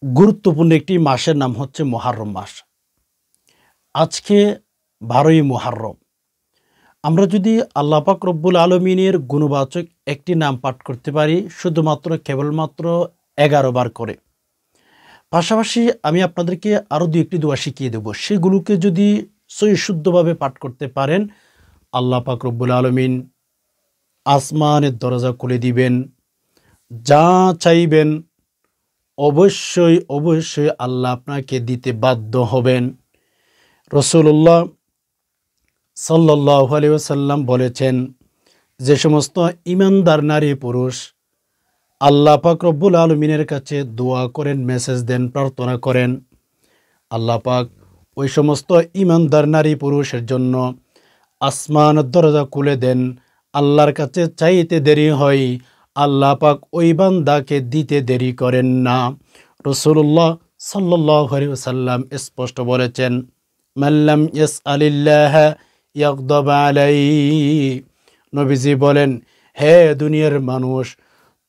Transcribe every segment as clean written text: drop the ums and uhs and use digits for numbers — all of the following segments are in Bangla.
গুরুত্বপূর্ণ একটি মাসের নাম হচ্ছে মুহররম মাস। আজকে 12ই মুহররম। আমরা যদি আল্লাহ পাক রব্বুল আলামিনের গুণবাচক একটি নাম পাঠ করতে পারি শুধুমাত্র কেবলমাত্র 11 বার করে। পাশাপাশি আমি আপনাদেরকে আরও 2-1টি দোয়া শিখিয়ে দেব। সেগুলোকে যদি সহি শুদ্ধভাবে পাঠ করতে পারেন, আল্লাহ পাক রব্বুল আলামিন আসমানের দরজা খুলে দিবেন। যা চাইবেন অবশ্যই আল্লাহ আপনাকে দিতে বাধ্য হবেন। রাসূলুল্লাহ সাল্লাল্লাহু আলাইহি ওয়াসাল্লাম বলেছেন, যে সমস্ত ঈমানদার নারী পুরুষ আল্লাহ পাক রব্বুল আলামিনের কাছে দোয়া করেন, মেসেজ দেন, প্রার্থনা করেন, আল্লাহ পাক ওই সমস্ত ঈমানদার নারী পুরুষের জন্য আসমানের দরজা খুলে দেন। আল্লাহর কাছে চাইতে দেরি হয়, আল্লাহ পাক ওই বান্দাকে দিতে দেরি করেন না। রাসূলুল্লাহ সাল্লাল্লাহু আলাইহি ওয়াসাল্লাম স্পষ্ট বলেছেন, মাল্লাম ইয়াসআলিল্লাহ ইয়াগদাব আলাইহি। নবীজি বলেন, হে দুনিয়ার মানুষ,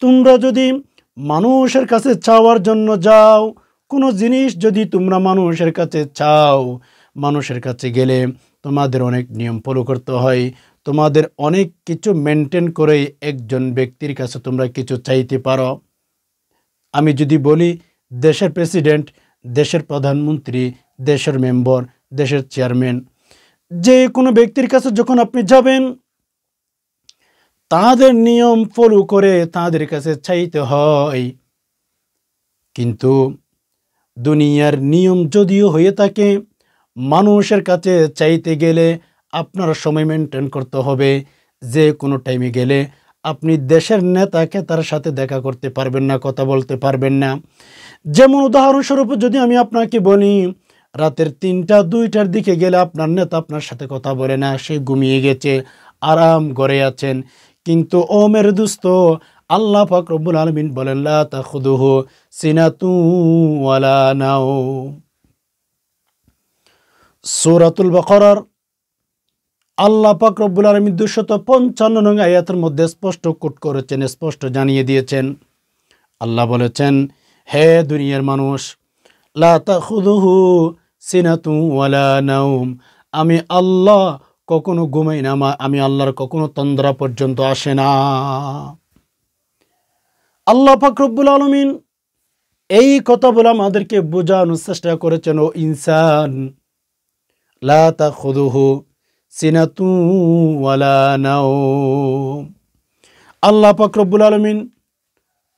তোমরা যদি মানুষের কাছে চাওয়ার জন্য যাও, কোনো জিনিস যদি তোমরা মানুষের কাছে চাও, মানুষের কাছে গেলে তোমাদের অনেক নিয়ম ফলো করতে হয়, তোমাদের অনেক কিছু মেনটেন করে একজন ব্যক্তির কাছে তোমরা কিছু চাইতে পারো। আমি যদি বলি, দেশের প্রেসিডেন্ট, দেশের প্রধানমন্ত্রী, দেশের মেম্বার, দেশের চেয়ারম্যান, যে কোনো ব্যক্তির কাছে যখন আপনি যাবেন, তাদের নিয়ম ফলো করে তাদের কাছে চাইতে হয়। কিন্তু দুনিয়ার নিয়ম যদিও হয়ে থাকে, মানুষের কাছে চাইতে গেলে আপনার সময় মেনটেন করতে হবে। যে কোনো টাইমে গেলে আপনি দেশের নেতাকে তার সাথে দেখা করতে পারবেন না, কথা বলতে পারবেন না। যেমন উদাহরণস্বরূপ যদি আমি আপনাকে বলি, রাতের 3টা-2টার দিকে গেলে আপনার নেতা আপনার সাথে কথা বলে না, সে ঘুমিয়ে গেছে, আরাম করে আছেন। কিন্তু ও মেরে দোস্ত, আল্লাহ পাক রব্বুল আলামিন বলেন, লা তাখুযুহু সিনাতু ওয়ালা নাওম। সূরাতুল বাকারার আল্লাহ পাক রব্বুল আলামিন 255 নং আয়াতের মধ্যে স্পষ্ট কোট করেছেন, স্পষ্ট জানিয়ে দিয়েছেন। আল্লাহ বলেছেন, হে দুনিয়ার মানুষ, লা তাখুযুহু সিনাতু ওয়ালা নাওম। আমি আল্লাহ কখনো ঘুমাই না, আমি আল্লাহর কখনো তন্দ্রা পর্যন্ত আসে না। আল্লাহ পাক রব্বুল আলামিন এই কথা বলে আমাদেরকে বোঝানোর চেষ্টা করেছেন, ও ইনসান, লা তাখুযুহু সিনাতু ওয়ালা নাওম। আল্লাহ পাক রব্বুল আলামিন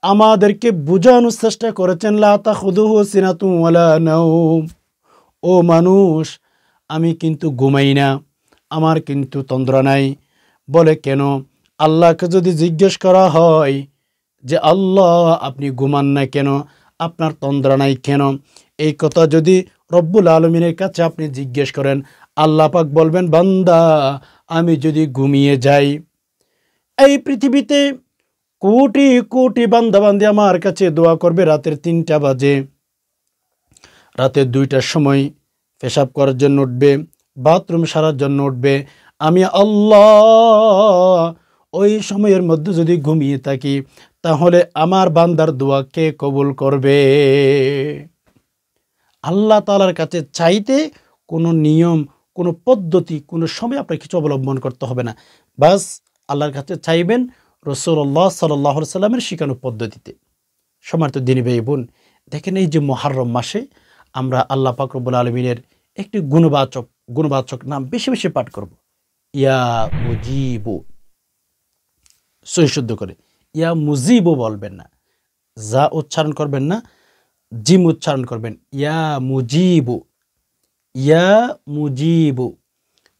আমাদেরকে বোঝানোর চেষ্টা করেছেন, লা তাখুযুহু সিনাতু ওয়ালা নাওম। ও মানুষ, আমি কিন্তু ঘুমাই না, আমার কিন্তু তন্দ্রা নাই। বলে কেন? আল্লাহকে যদি জিজ্ঞেস করা হয় যে আল্লাহ আপনি ঘুমান না কেন, আপনার তন্দ্রা নাই কেন, এই কথা যদি রব্বুল আলামিনের কাছে আপনি জিজ্ঞেস করেন, আল্লাহ পাক বলবেন, বান্দা আমি যদি ঘুমিয়ে যাই, এই পৃথিবীতে কোটি কোটি বান্দা বান্দি আমার কাছে দোয়া করবে রাতের 3টা বাজে, রাতের 2টার সময় পেশাব করার জন্য উঠবে, বাথরুম সারার জন্য উঠবে। আমি আল্লাহ ওই সময়ের মধ্যে যদি ঘুমিয়ে থাকি, তাহলে আমার বান্দার দোয়া কে কবুল করবে? আল্লাহ তাআলার কাছে চাইতে কোনো নিয়ম, কোনো পদ্ধতি, কোনো সময় আপনার কিছু অবলম্বন করতে হবে না। বাস আল্লাহর কাছে চাইবেন রাসূলুল্লাহ সাল্লাল্লাহু আলাইহি ওয়াসাল্লামের শিখানো পদ্ধতিতে। সম্মানিত দিনী ভাই বোন, দেখেন এই যে মুহররম মাসে আমরা আল্লাহ পাক রব্বুল আলামিনের একটি গুণবাচক নাম বেশি বেশি পাঠ করব। ইয়া মুজিবু, সহি শুদ্ধ করে ইয়া মুজিবু বলবেন না, যা উচ্চারণ করবেন না, জিম উচ্চারণ করবেন। ইয়া মুজিবু, ইয়া মুজিবু,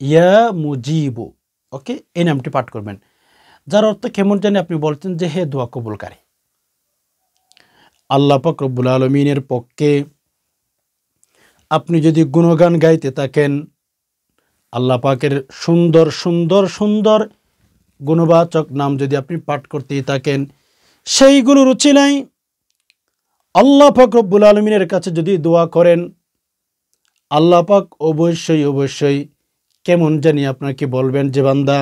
ইয়া মুজিবু। ওকে, এই নামটি পাঠ করবেন, যার অর্থ কেমন জানি আপনি বলছেন যে হে দোয়া কবুলকারী। আল্লাহ পাক রব্বুল আলামিনের পক্ষে আপনি যদি গুণগান গাইতে থাকেন, আল্লাহ পাকের সুন্দর সুন্দর সুন্দর গুণবাচক নাম যদি আপনি পাঠ করতেই থাকেন, সেইগুলোর উছিলাই আল্লাহ পাক রব্বুল আলামিনের কাছে যদি দোয়া করেন, আল্লাহ পাক অবশ্যই কেমন জানি আপনাকে বলবেন যে বান্দা,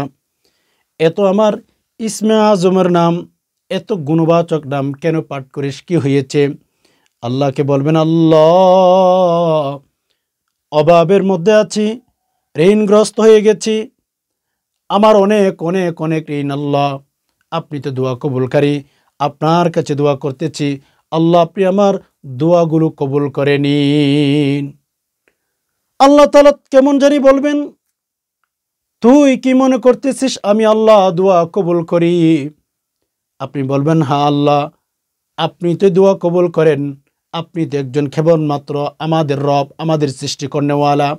এত আমার ইসমে আজমের নাম, এত গুণবাচক নাম কেন পাঠ করিস, কি হয়েছে? আল্লাহকে বলবেন, আল্লাহ অভাবের মধ্যে আছি, ঋণগ্রস্ত হয়ে গেছি, আমার অনেক অনেক অনেক ঋণ। আল্লাহ আপনি তো দোয়া কবুলকারী, আপনার কাছে দোয়া করতেছি, আল্লাহ আপনি আমার দোয়াগুলো কবুল করে নিন। আল্লাহ তাআলা কেমন জানি বলবেন, তুই কি মনে করতেছিস আমি আল্লাহ দোয়া কবুল করি? আপনি বলবেন, হ্যাঁ আল্লাহ আপনি তো দোয়া কবুল করেন, আপনি তো একজন কেবলমাত্র আমাদের রব, আমাদের সৃষ্টিকর্নেওয়ালা।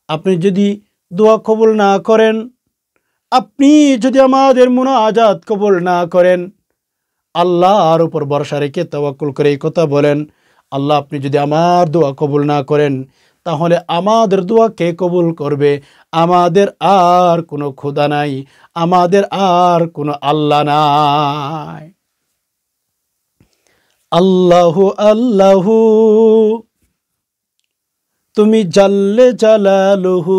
আপনি যদি দোয়া কবুল না করেন, আপনি যদি আমাদের মুনাজাত কবুল না করেন, আল্লাহর উপর ভরসা রেখে তাওয়াক্কুল করে এই কথা বলেন, আল্লাহ আপনি যদি আমার দোয়া কবুল না করেন, তাহলে আমাদের দোয়া কে কবুল করবে? আমাদের আর কোনো খোদা নাই, আমাদের আর কোনো আল্লাহ নাই। আল্লাহু আল্লাহু তুমি জাল্লে জালালুহু,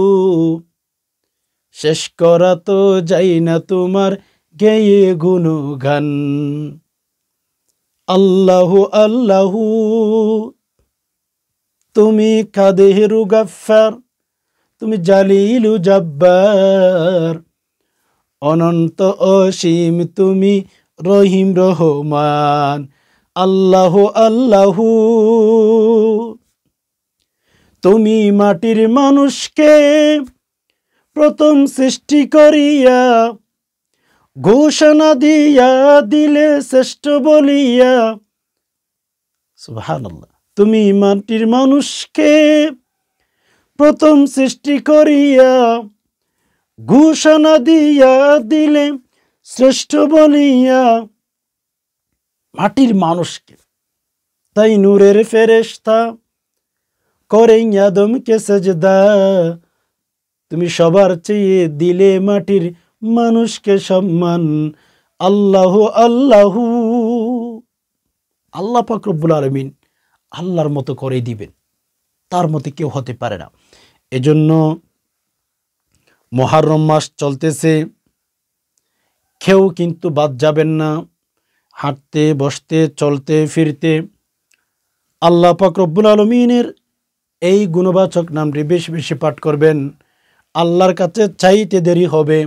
শেষ করা তো যাই না তোমার গেয়ে গুণগান। আল্লাহু আল্লাহু তুমি কাদেরু গাফফার, তুমি জালিলু জব্বার, অনন্ত অসীম তুমি রহিম রহমান। আল্লাহু আল্লাহু তুমি মাটির মানুষকে প্রথম সৃষ্টি করিয়া ঘোষণা দিয়া দিলে শ্রেষ্ঠ বলিয়া। সুবহানাল্লাহ। তুমি মাটির মানুষকে প্রথম সৃষ্টি করিয়া ঘোষণা দিয়া দিলে শ্রেষ্ঠ বলিয়া। মাটির মানুষকে, তাই নূরের ফেরেশতা করে আদমকে সেজদা, তুমি সবার চেয়ে দিলে মাটির মানুষকে সম্মান। আল্লাহু আল্লাহু আল্লাহ পাক রব্বুল আলামিন আল্লাহর মতো করে দিবেন, তার মতো কেউ হতে পারে না। এজন্য মুহররম মাস চলতেছে, কেউ কিন্তু বাদ যাবেন না। হাঁটতে বসতে চলতে ফিরতে আল্লাহ পাক রব্বুল আলামিনের এই গুণবাচক নামটি বেশি বেশি পাঠ করবেন। আল্লাহর কাছে চাইতে দেরি হবে,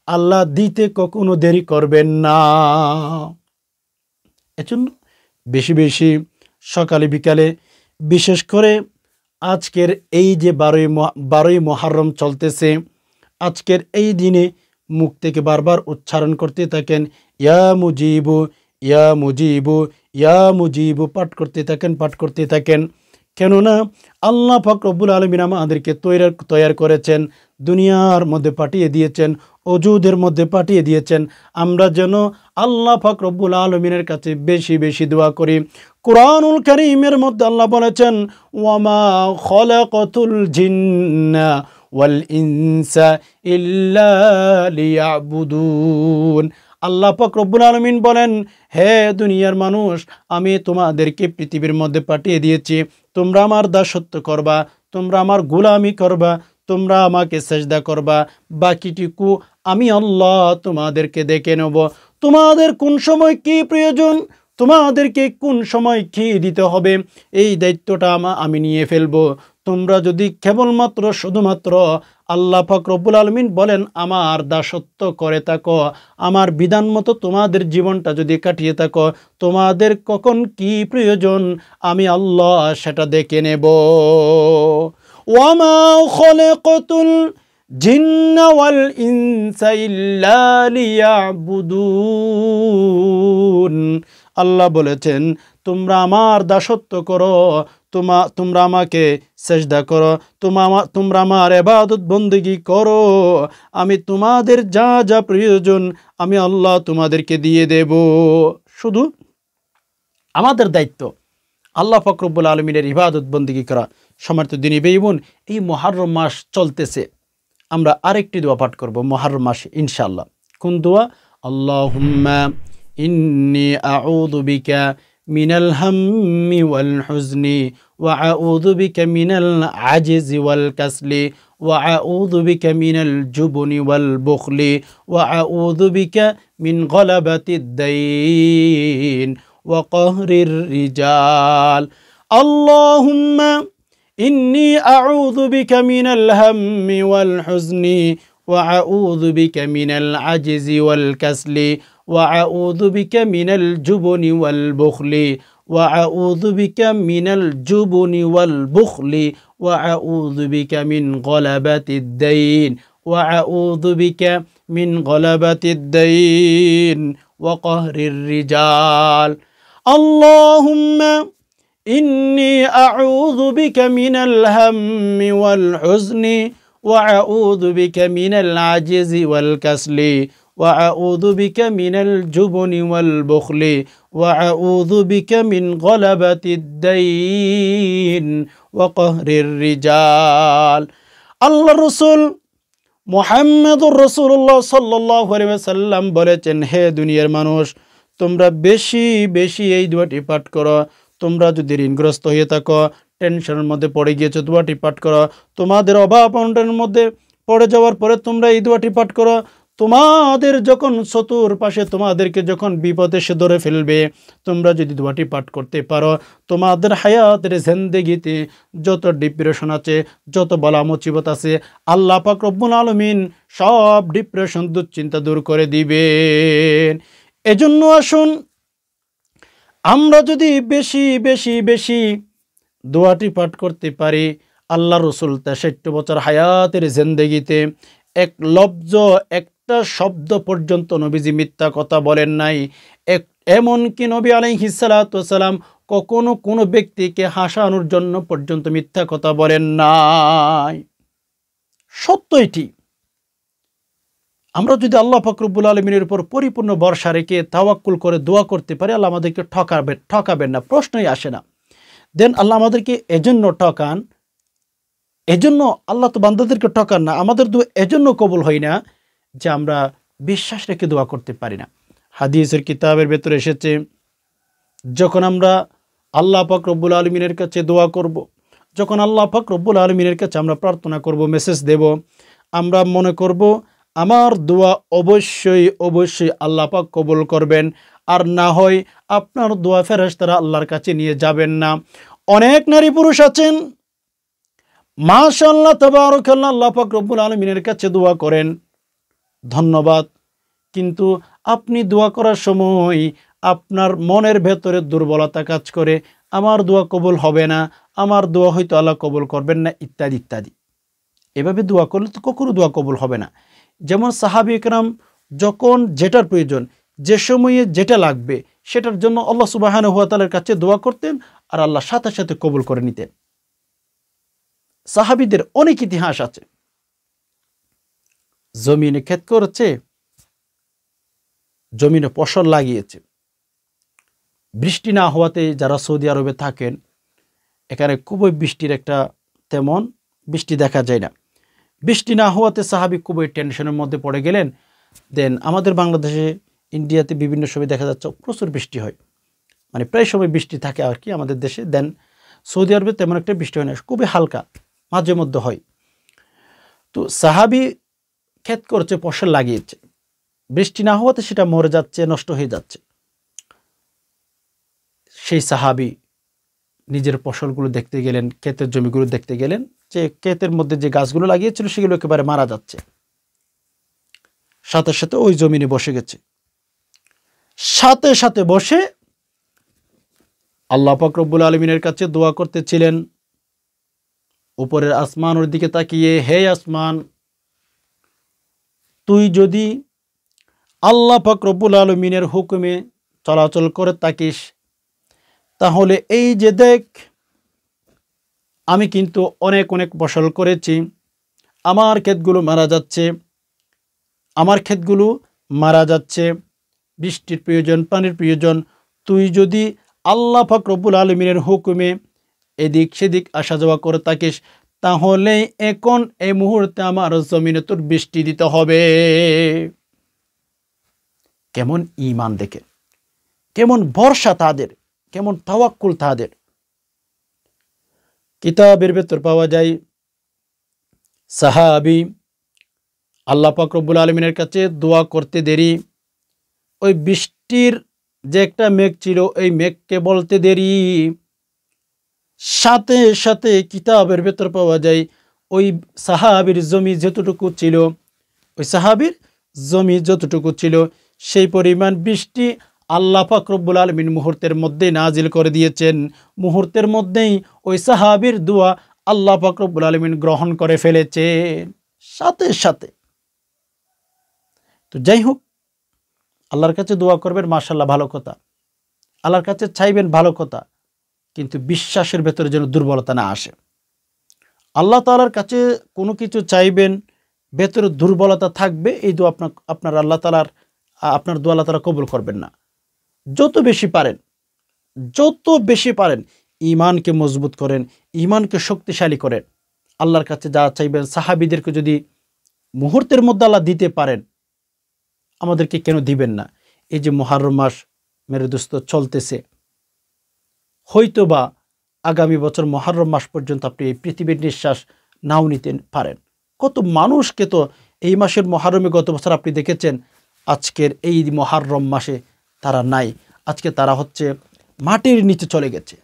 আল্লাহ দিতে কখনো দেরি করবেন না। এজন্য বেশি বেশি সকালে বিকালে, বিশেষ করে আজকের এই যে 12ই মুহররম চলতেছে, আজকের এই দিনে মুখ থেকে বারবার উচ্চারণ করতে থাকেন, ইয়া মুজিবু ইয়া মুজিবু ইয়া মুজিবু, পাঠ করতে থাকেন। কেননা আল্লাহ পাক রব্বুল আলামিন আমাদেরকে তৈরি করেছেন, দুনিয়ার মধ্যে পাঠিয়ে দিয়েছেন, ওজুদের মধ্যে পাঠিয়ে দিয়েছেন, আমরা যেন আল্লাহ পাক রব্বুল আলামিনের কাছে বেশি বেশি দোয়া করি। কুরআনুল কারীমের মধ্যে আল্লাহ বলেছেন, ওয়ামা খলাকাতুল জিন্না ওয়াল ইনসা ইল্লা লিয়াবুদুন। আল্লাহ পাক রব্বুল আলামিন বলেন, হে দুনিয়ার মানুষ, আমি তোমাদেরকে পৃথিবীর মধ্যে পাঠিয়ে দিয়েছি, তোমরা আমার দাসত্ব করবা, তোমরা আমার গোলামি করবা, তোমরা আমাকে সেজদা করবা, বাকিটুকু আমি আল্লাহ তোমাদেরকে দেখে নেব। তোমাদের কোন সময় কি প্রয়োজন, তোমাদেরকে কোন সময় কি দিতে হবে, এই দায়িত্বটা আমি নিয়ে ফেলবো। তোমরা যদি কেবলমাত্র শুধুমাত্র আল্লাহ পাক রব্বুল আলামিন বলেন আমার দাসত্ব করে থাকো, আমার বিধান মতো তোমাদের জীবনটা যদি কাটিয়ে থাকো, তোমাদের কখন কি প্রয়োজন আমি আল্লাহ সেটা দেখে নেব। ওয়ামা খলাকাতুল জিন্না ওয়াল ইনসা ইল্লা লিয়াবুদুন। আল্লাহ বলেছেন, তোমরা আমার দাসত্ব করো, তোমরা আমাকে সেজদা করো, তোমরা আমার ইবাদত বন্দেগী করো, আমি তোমাদের যা যা প্রয়োজন আমি আল্লাহ তোমাদেরকে দিয়ে দেব। শুধু আমাদের দায়িত্ব আল্লাহ পাক রব্বুল আলামিনের ইবাদত বন্দেগী করা। সম্মানিত দিনী ভাই বোন, এই মুহররম মাস চলতেছে, আমরা আরেকটি দোয়া পাঠ করব মুহররম মাসে ইনশাআল্লাহ। কোন দোয়া? আল্লাহুম্মা ইন্নী আউযু বিকা মিনাল হাম্মি ওয়াল হুজনি ওয়া আউযু বিকা মিনাল আজিজি ওয়াল কাসলি ওয়া আউযু বিকা মিনাল জুবনি ওয়াল বুখলি ওয়া আউযু বিকা মিন গলাবাতিদ দাইন وقهر الرجال اللهم إني أعوذ بك من الهم والحزن وأعوذ بك من العجز والكسل وأعوذ بك من الجبن والبخل وأعوذ بك من الجبن والبخل وأعوذ بك من غلبة الدين وأعوذ بك من غلبة الدين وقهر الرجال اللهم إني أعوذ بك من الهم والحزن وأعوذ بك من العجز والكسل وأعوذ بك من الجبن والبخل وأعوذ بك من غلبة الدين وقهر الرجال আল্লাহ রাসূল মুহাম্মদুর রাসূলুল্লাহ সাল্লাল্লাহু আলাইহি ওয়াসাল্লাম বলেছেন, হে দুনিয়ার মানুষ, তোমরা বেশি বেশি এই দোয়াটি পাঠ করো। তোমরা যদি ঋণগ্রস্ত হয়ে থাকো, টেনশনের মধ্যে পড়ে গিয়েছো, দোয়াটি পাঠ করো। তোমাদের অভাব অনটনের মধ্যে পড়ে যাওয়ার পরে তোমরা এই দোয়াটি পাঠ করো। তোমাদের যখন চতুর্পাশে তোমাদেরকে যখন বিপদ এসে ধরে ফেলবে, তোমরা যদি দোয়াটি পাঠ করতে পারো, তোমাদের হায়াতের জিন্দেগিতে যত ডিপ্রেশন আছে, যত বালা মুসিবত আছে, আল্লাহ পাক রব্বুল আলামিন সব ডিপ্রেশন দুশ্চিন্তা দূর করে দিবেন। এজন্য আসুন আমরা যদি বেশি বেশি বেশি দোয়াটি পাঠ করতে পারি, আল্লাহ রসুল ৬৩ বছর হায়াতের জিন্দেগিতে এক লফজ একটা শব্দ পর্যন্ত নবীজি মিথ্যা কথা বলেন নাই। এমনকি নবী আলাইহিস সালাতু ওয়াস সালাম কখনো কোনো ব্যক্তিকে হাসানোর জন্য পর্যন্ত মিথ্যা কথা বলেন নাই। সত্য এটি। আমরা যদি আল্লাহ পাক রব্বুল আলামিনের উপর পরিপূর্ণ ভরসা রেখে তাওয়াক্কুল করে দোয়া করতে পারি, আল্লাহ আমাদেরকে ঠকাবেন না, প্রশ্নই আসে না। দেন আল্লাহ আমাদেরকে এজন্য ঠকান, এজন্য আল্লাহ তো বান্দাদেরকে ঠকান না, আমাদের দোয়া এজন্য কবুল হয় না যে আমরা বিশ্বাস রেখে দোয়া করতে পারি না। হাদিসের কিতাবের ভেতরে এসেছে, যখন আমরা আল্লাহ পাক রব্বুল আলামিনের কাছে দোয়া করব, যখন আল্লাহ পাক রব্বুল আলামিনের কাছে আমরা প্রার্থনা করব, মেসেজ দেব, আমরা মনে করব আমার দোয়া অবশ্যই অবশ্যই আল্লাহ পাক কবুল করবেন, আর না হয় আপনার দোয়া ফেরেশতারা আল্লাহর কাছে নিয়ে যাবেন না। অনেক নারী পুরুষ আছেন মাশাআল্লাহ তাবারাকাল্লাহ আল্লাহ পাক রব্বুল আলামিনের কাছে দোয়া করেন, ধন্যবাদ, কিন্তু আপনি দোয়া করার সময় আপনার মনের ভেতরে দুর্বলতা কাজ করে, আমার দোয়া কবুল হবে না, আমার দোয়া হয়তো আল্লাহ কবুল করবেন না, ইত্যাদি ইত্যাদি। এভাবে দোয়া করলে তো কখনো দোয়া কবুল হবে না। যেমন সাহাবী একরাম যখন যেটার প্রয়োজন, যে সময়ে যেটা লাগবে, সেটার জন্য আল্লাহ সুবহানাহু ওয়া তাআলার কাছে দোয়া করতেন, আর আল্লাহ সাথে সাথে কবুল করে নিতেন। সাহাবীদের অনেক ইতিহাস আছে। জমিনে ক্ষেত করেছে, জমিনে ফসল লাগিয়েছে, বৃষ্টি না হওয়াতে যারা সৌদি আরবে থাকেন, এখানে খুবই বৃষ্টির একটা তেমন বৃষ্টি দেখা যায় না। বৃষ্টি না হওয়াতে সাহাবী খুবই টেনশনের মধ্যে পড়ে গেলেন। দেন আমাদের বাংলাদেশে, ইন্ডিয়াতে বিভিন্ন সময় দেখা যাচ্ছে প্রচুর বৃষ্টি হয়, মানে প্রায় সময় বৃষ্টি থাকে আর কি আমাদের দেশে। দেন সৌদি আরবে তেমন একটা বৃষ্টি হয় না, খুবই হালকা মাঝে মধ্যে হয়। তো সাহাবী ক্ষেত করছে, ফসল লাগিয়েছে, বৃষ্টি না হওয়াতে সেটা মরে যাচ্ছে, নষ্ট হয়ে যাচ্ছে। সেই সাহাবী নিজের ফসলগুলো দেখতে গেলেন, ক্ষেতের জমিগুলো দেখতে গেলেন, যে ক্ষেতের মধ্যে যে গাছগুলো লাগিয়েছিল সেগুলো একেবারে মারা যাচ্ছে। সাথে সাথে ওই জমিনে বসে গেছে, সাথে সাথে বসে আল্লাহ পাক রব্বুল আলামিনের কাছে দোয়া করতেছিলেন। উপরের আসমানের দিকে তাকিয়ে, হে আসমান, তুই যদি আল্লাহ পাক রব্বুল আলামিনের হুকুমে চলাচল করে থাকিস, তাহলে এই যে দেখ, আমি কিন্তু অনেক অনেক ফসল করেছি, আমার ক্ষেতগুলো মারা যাচ্ছে, আমার ক্ষেতগুলো মারা যাচ্ছে, বৃষ্টির প্রয়োজন, পানির প্রয়োজন। তুই যদি আল্লাহ পাক রব্বুল আলামিনের হুকুমে এদিক সেদিক আসা যাওয়া করে থাকিস, তাহলে এখন এই মুহূর্তে আমার জমিনে তোর বৃষ্টি দিতে হবে। কেমন ঈমান দেখে, কেমন ভরসা তাদের, কেমন তাওয়াক্কুল তাদের। কিতাবের ভেতর পাওয়া যায় সাহাবী আল্লাহ পাক রব্বুল আলামিনের কাছে দোয়া করতে দেরি, ওই বৃষ্টির যে একটা মেঘ ছিল, এই মেঘকে বলতে দেরি, সাথে সাথে কিতাবের ভেতর পাওয়া যায় ওই সাহাবীর জমি যতটুকু ছিল, ওই সাহাবীর জমি যতটুকু ছিল সেই পরিমাণ বৃষ্টি আল্লাহ পাক রব্বুল আলামিন মুহূর্তের মধ্যেই নাজিল করে দিয়েছেন। মুহূর্তের মধ্যেই ওই সাহাবীর দোয়া আল্লাহ পাক রব্বুল আলামিন গ্রহণ করে ফেলেছেন সাথে সাথে। তো যাই হোক, আল্লাহর কাছে দোয়া করবেন, মাশাআল্লাহ, ভালো কথা। আল্লাহর কাছে চাইবেন, ভালো কথা, কিন্তু বিশ্বাসের ভেতরে যেন দুর্বলতা না আসে। আল্লাহ তাআলার কাছে কোনো কিছু চাইবেন, ভেতরে দুর্বলতা থাকবে, এই দোয়া আপনার আল্লাহ তাআলার আপনার দোয়া আল্লাহ তাআলা কবুল করবেন না। যত বেশি পারেন ঈমানকে মজবুত করেন, ঈমানকে শক্তিশালী করেন। আল্লাহর কাছে যা চাইবেন, সাহাবীদেরকে যদি মুহূর্তের মধ্যে আল্লাহ দিতে পারেন, আমাদেরকে কেন দিবেন না? এই যে মুহররম মাস মেরে দোস্ত চলতেছে, হয়তোবা আগামী বছর মুহররম মাস পর্যন্ত আপনি এই পৃথিবীর নিঃশ্বাস নাও নিতে পারেন। কত মানুষকে তো এই মাসের মুহররমে গত বছর আপনি দেখেছেন, আজকের এই মুহররম মাসে তারা নাই, আজকে তারা হচ্ছে মাটির নিচে চলে গেছে।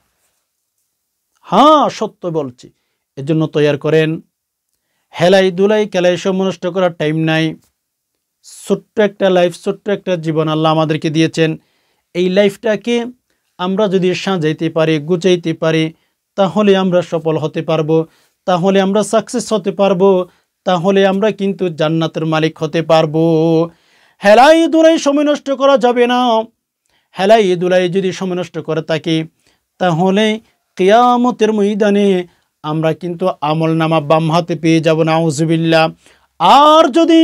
হ্যাঁ, সত্য বলছি। এজন্য তৈয়ার করেন, হেলাই দুলাই খেলাই সব নষ্ট করার টাইম নাই। ছোট্ট একটা লাইফ, ছোট্ট একটা জীবন আল্লাহ আমাদেরকে দিয়েছেন। এই লাইফটাকে আমরা যদি সাজাইতে পারি, গুছাইতে পারি, তাহলে আমরা সফল হতে পারবো, তাহলে আমরা সাকসেস হতে পারবো, তাহলে আমরা কিন্তু জান্নাতের মালিক হতে পারবো। হেলাই দুলাই সময় নষ্ট করা যাবে না। হেলাই দুলাই যদি সময় নষ্ট করে থাকি, তাহলে কিয়ামতের ময়দানে আমরা কিন্তু আমলনামা বাম হাতে পেয়ে যাব, নাউজুবিল্লাহ। আর যদি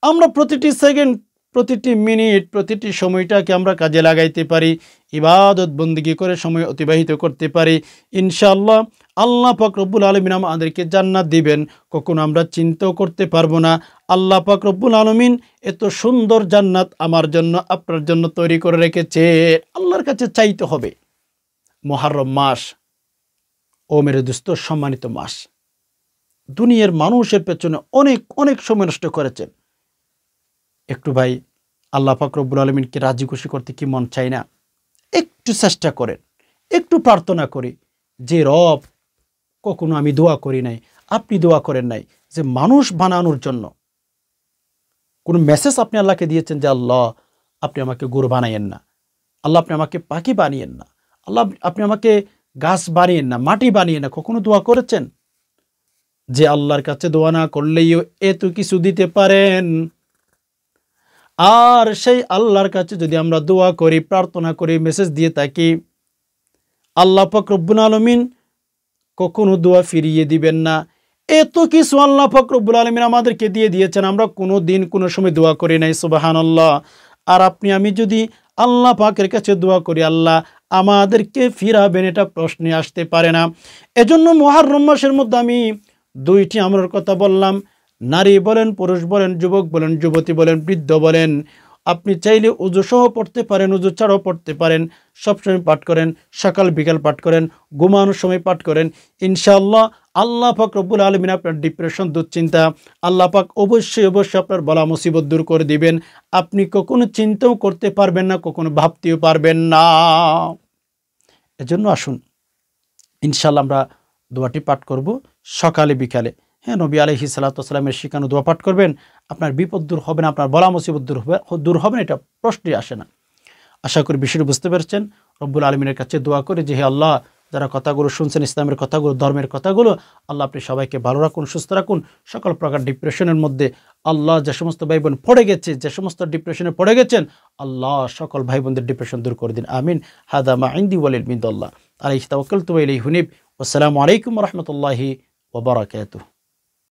আমরা প্রতিটি সেকেন্ড, প্রতিটি মিনিট, প্রতিটি সময়টাকে আমরা কাজে লাগাইতে পারি, ইবাদত বন্দেগী করে সময় অতিবাহিত করতে পারি, ইনশাআল্লাহ আল্লাহ পাক রব্বুল আলামিন আমাদেরকে জান্নাত দিবেন। কখনো আমরা চিন্তাও করতে পারবো না। আল্লাহ পাক রব্বুল আলামিন এত সুন্দর জান্নাত আমার জন্য, আপনার জন্য তৈরি করে রেখেছে। আল্লাহর কাছে চাইতে হবে। মুহররম মাস, ও মেরে দোস্ত, সম্মানিত মাস। দুনিয়ার মানুষের পেছনে অনেক অনেক সময় নষ্ট করেছেন। একটু ভাই আল্লাহ পাক রব্বুল আলামিনকে রাজি খুশি করতে কি মন চাই না? একটু চেষ্টা করেন, একটু প্রার্থনা করি যে রব, কখনো আমি দোয়া করি নাই, আপনি দোয়া করেন নাই যে মানুষ বানানোর জন্য কোন মেসেজ আপনি আল্লাহকে দিয়েছেন যে আল্লাহ আপনি আমাকে গরু বানাইয়েন না, আল্লাহ আপনি আমাকে পাখি বানিয়েন না, আল্লাহ আপনি আমাকে গাছ বানিয়েন না, মাটি বানিয়েন না? কখনো দোয়া করেছেন? যে আল্লাহর কাছে দোয়া না করলেও এত কিছু দিতে পারেন। আর সেই আল্লাহর কাছে যদি আমরা দোয়া করি, প্রার্থনা করি, মেসেজ দিয়ে থাকি, আল্লাহ পাক রব্বুল আলামিন কখনো দোয়া ফিরিয়ে দিবেন না। এত কিছু আল্লাহ পাক রব্বুল আলামিন আমাদেরকে দিয়ে দিয়েছেন, আমরা কোনো দিন কোনো সময় দোয়া করি নাই, সুবহানাল্লাহ। আর আপনি আমি যদি আল্লাহ পাকের কাছে দোয়া করি, আল্লাহ আমাদেরকে ফিরাবেন, এটা প্রশ্নে আসতে পারে না। এজন্য মুহররম মাসের মধ্যে আমি দুইটি আমলের কথা বললাম। নারী বলেন, পুরুষ বলেন, যুবক বলেন, যুবতী বলেন, বৃদ্ধ বলেন, আপনি চাইলে উযু সহ পড়তে পারেন, উযু ছাড়াও পড়তে পারেন, সবসময় পাঠ করেন, সকাল বিকাল পাঠ করেন, ঘুমানোর সময় পাঠ করেন। ইনশাআল্লাহ আল্লাহ পাক রব্বুল আলামিন আপনার ডিপ্রেশন, দুশ্চিন্তা, আল্লাহ পাক অবশ্যই আপনার বলা মুসিবত দূর করে দিবেন। আপনি কখনো চিন্তাও করতে পারবেন না, কখনো ভাবতেও পারবেন না। এজন্য আসুন ইনশাআল্লাহ আমরা দোয়াটি পাঠ করব সকালে বিকালে। হ্যাঁ, নবী আলাইহিস সালাতু ওয়াস সালামের শিখানো দোয়া পাঠ করবেন, আপনার বিপদ দূর হবে না, আপনার বলা মুসিবত দূর হবে না, এটা প্রশ্নই আসে না। আশা করি বিষয়টি বুঝতে পেরেছেন। রব্বুল আলামিনের কাছে দোয়া করে যে হে আল্লাহ, যারা কথাগুলো শুনছেন, ইসলামের কথাগুলো, ধর্মের কথাগুলো, আল্লাহ আপনি সবাইকে ভালো রাখুন, সুস্থ রাখুন। সকল প্রকার ডিপ্রেশনের মধ্যে আল্লাহ যে সমস্ত ভাই বোন পড়ে গেছে, যে সমস্ত ডিপ্রেশনে পড়ে গেছেন, আল্লাহ সকল ভাই বোনদের ডিপ্রেশন দূর করে দিন, আমিন। হাদা মা ইনদি ওয়াল ইলমি বিল্লাহ আলাইহি তাওয়াক্কালতু ওয়া ইলাইহি উনীব। আসসালামু আলাইকুম ওয়া রাহমাতুল্লাহি ওয়া বারাকাতুহু।